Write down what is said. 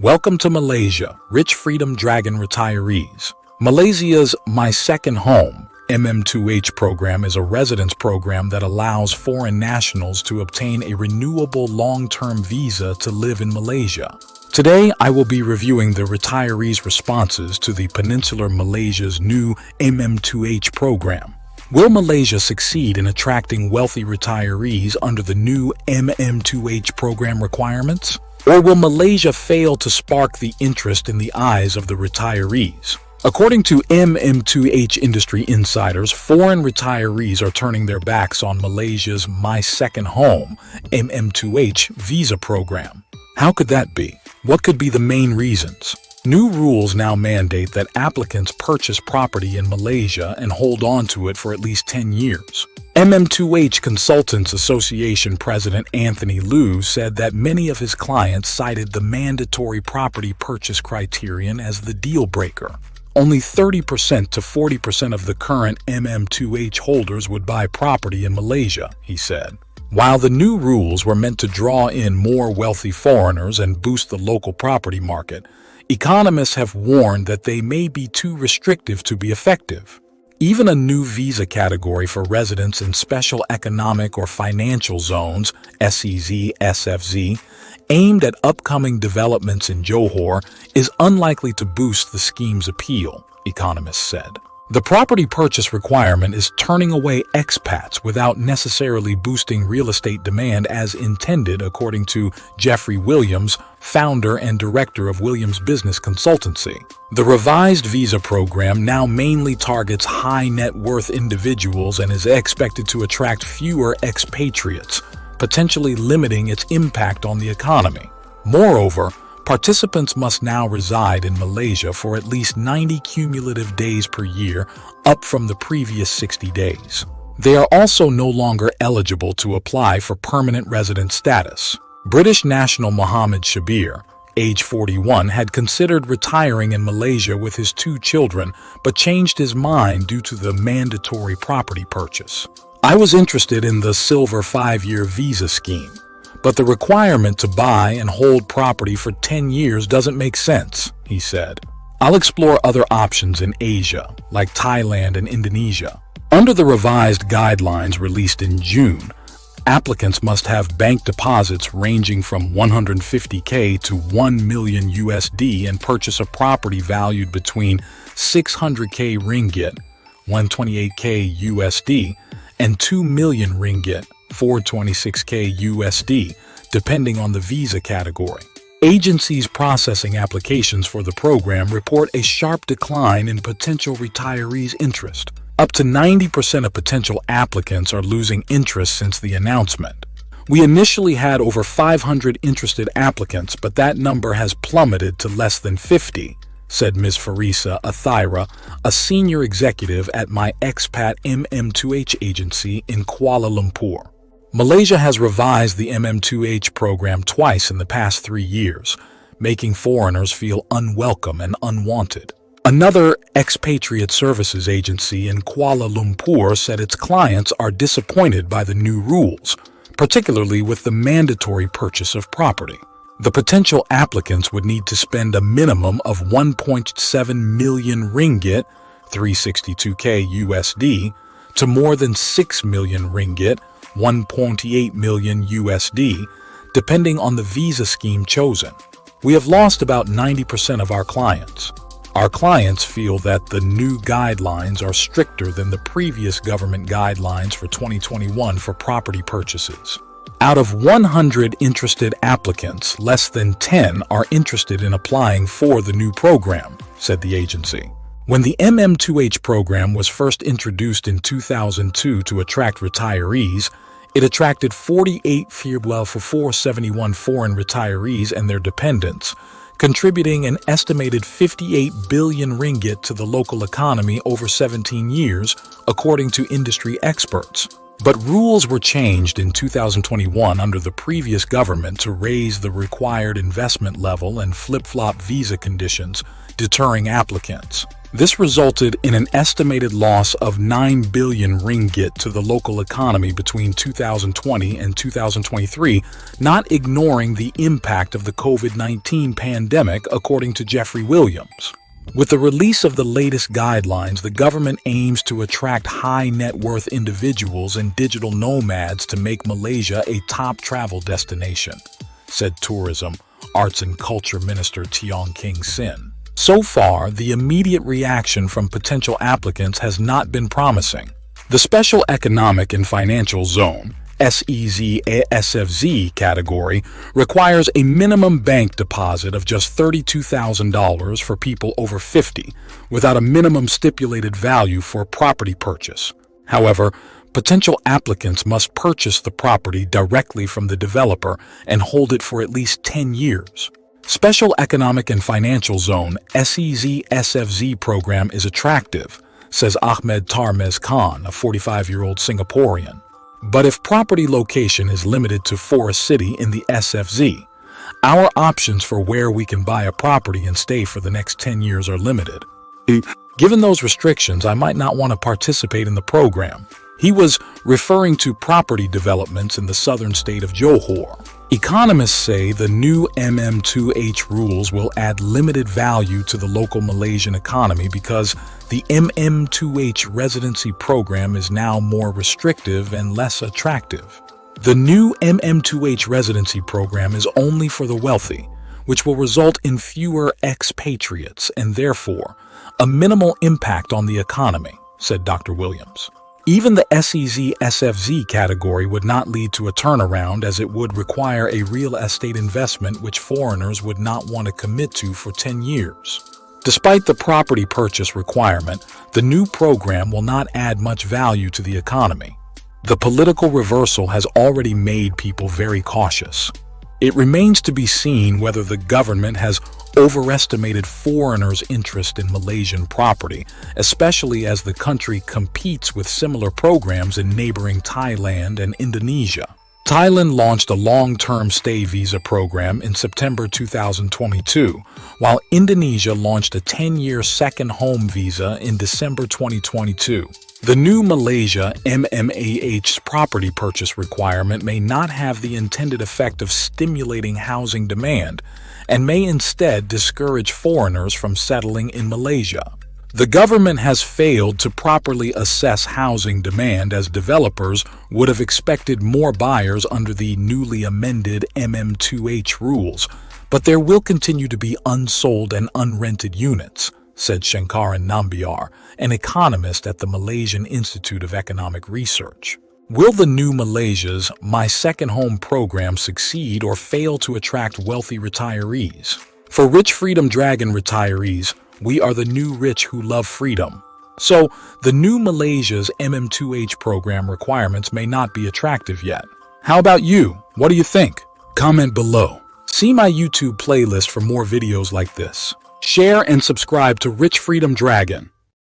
Welcome to Malaysia, Rich Freedom Dragon Retirees. Malaysia's My Second Home MM2H program is a residence program that allows foreign nationals to obtain a renewable long-term visa to live in Malaysia. Today, I will be reviewing the retirees' responses to the Peninsular Malaysia's new MM2H program. Will Malaysia succeed in attracting wealthy retirees under the new MM2H program requirements? Or will Malaysia fail to spark the interest in the eyes of the retirees? According to MM2H industry insiders, foreign retirees are turning their backs on Malaysia's My Second Home MM2H visa program. How could that be? What could be the main reasons? New rules now mandate that applicants purchase property in Malaysia and hold on to it for at least 10 years. MM2H Consultants Association President Anthony Liu said that many of his clients cited the mandatory property purchase criterion as the deal breaker. Only 30% to 40% of the current MM2H holders would buy property in Malaysia, he said. While the new rules were meant to draw in more wealthy foreigners and boost the local property market, economists have warned that they may be too restrictive to be effective. Even a new visa category for residents in special economic or financial zones, SEZ, SFZ, aimed at upcoming developments in Johor, is unlikely to boost the scheme's appeal, economists said. The property purchase requirement is turning away expats without necessarily boosting real estate demand as intended, according to Jeffrey Williams, founder and director of Williams Business Consultancy. The revised visa program now mainly targets high net worth individuals and is expected to attract fewer expatriates, potentially limiting its impact on the economy. Moreover, participants must now reside in Malaysia for at least 90 cumulative days per year, up from the previous 60 days. They are also no longer eligible to apply for permanent resident status. British national Mohammed Shabir, age 41, had considered retiring in Malaysia with his 2 children, but changed his mind due to the mandatory property purchase. I was interested in the Silver 5-year visa scheme, but the requirement to buy and hold property for 10 years doesn't make sense, he said. I'll explore other options in Asia, like Thailand and Indonesia. Under the revised guidelines released in June, applicants must have bank deposits ranging from 150K to 1 million USD and purchase a property valued between 600K ringgit, 128K USD, and 2 million ringgit, 426K USD, depending on the visa category. Agencies processing applications for the program report a sharp decline in potential retirees' interest. Up to 90% of potential applicants are losing interest since the announcement. We initially had over 500 interested applicants, but that number has plummeted to less than 50, said Ms. Farisa Athaira, a senior executive at My Expat MM2H agency in Kuala Lumpur. Malaysia has revised the MM2H program twice in the past 3 years, making foreigners feel unwelcome and unwanted. Another expatriate services agency in Kuala Lumpur said its clients are disappointed by the new rules, particularly with the mandatory purchase of property. The potential applicants would need to spend a minimum of 1.7 million ringgit, 362K USD, to more than 6 million ringgit, 1.8 million USD, depending on the visa scheme chosen. We have lost about 90% of our clients. Our clients feel that the new guidelines are stricter than the previous government guidelines for 2021 for property purchases. Out of 100 interested applicants, less than 10 are interested in applying for the new program, said the agency. When the MM2H program was first introduced in 2002 to attract retirees, it attracted 471 foreign retirees and their dependents, contributing an estimated 58 billion ringgit to the local economy over 17 years, according to industry experts. But rules were changed in 2021 under the previous government to raise the required investment level and flip-flop visa conditions, deterring applicants. This resulted in an estimated loss of 9 billion ringgit to the local economy between 2020 and 2023, not ignoring the impact of the COVID-19 pandemic, according to Jeffrey Williams. With the release of the latest guidelines, the government aims to attract high-net-worth individuals and digital nomads to make Malaysia a top travel destination, said Tourism, Arts and Culture Minister Tiong King Sin. So far, the immediate reaction from potential applicants has not been promising. The Special Economic and Financial Zone SEZ/SFZ category requires a minimum bank deposit of just $32,000 for people over 50, without a minimum stipulated value for property purchase. However, potential applicants must purchase the property directly from the developer and hold it for at least 10 years. Special Economic and Financial Zone SEZ/SFZ program is attractive, says Ahmed Tarmez Khan, a 45-year-old Singaporean. But if property location is limited to Forest City in the SFZ, our options for where we can buy a property and stay for the next 10 years are limited. Given those restrictions, I might not want to participate in the program. He was referring to property developments in the southern state of Johor. Economists say the new MM2H rules will add limited value to the local Malaysian economy because the MM2H residency program is now more restrictive and less attractive. The new MM2H residency program is only for the wealthy, which will result in fewer expatriates and therefore a minimal impact on the economy, said Dr. Williams. Even the SEZ/SFZ category would not lead to a turnaround, as it would require a real estate investment which foreigners would not want to commit to for 10 years. Despite the property purchase requirement, the new program will not add much value to the economy. The political reversal has already made people very cautious. It remains to be seen whether the government has overestimated foreigners' interest in Malaysian property, especially as the country competes with similar programs in neighboring Thailand and Indonesia. Thailand launched a long-term stay visa program in September 2022, while Indonesia launched a 10-year second home visa in December 2022. The new Malaysia MM2H's property purchase requirement may not have the intended effect of stimulating housing demand and may instead discourage foreigners from settling in Malaysia. The government has failed to properly assess housing demand, as developers would have expected more buyers under the newly amended MM2H rules, but there will continue to be unsold and unrented units, said Shankaran Nambiar, an economist at the Malaysian Institute of Economic Research. Will the new Malaysia's My Second Home program succeed or fail to attract wealthy retirees? For Rich Freedom Dragon retirees, we are the new rich who love freedom. So, the new Malaysia's MM2H program requirements may not be attractive yet. How about you? What do you think? Comment below. See my YouTube playlist for more videos like this. Share and subscribe to Rich Freedom Dragon.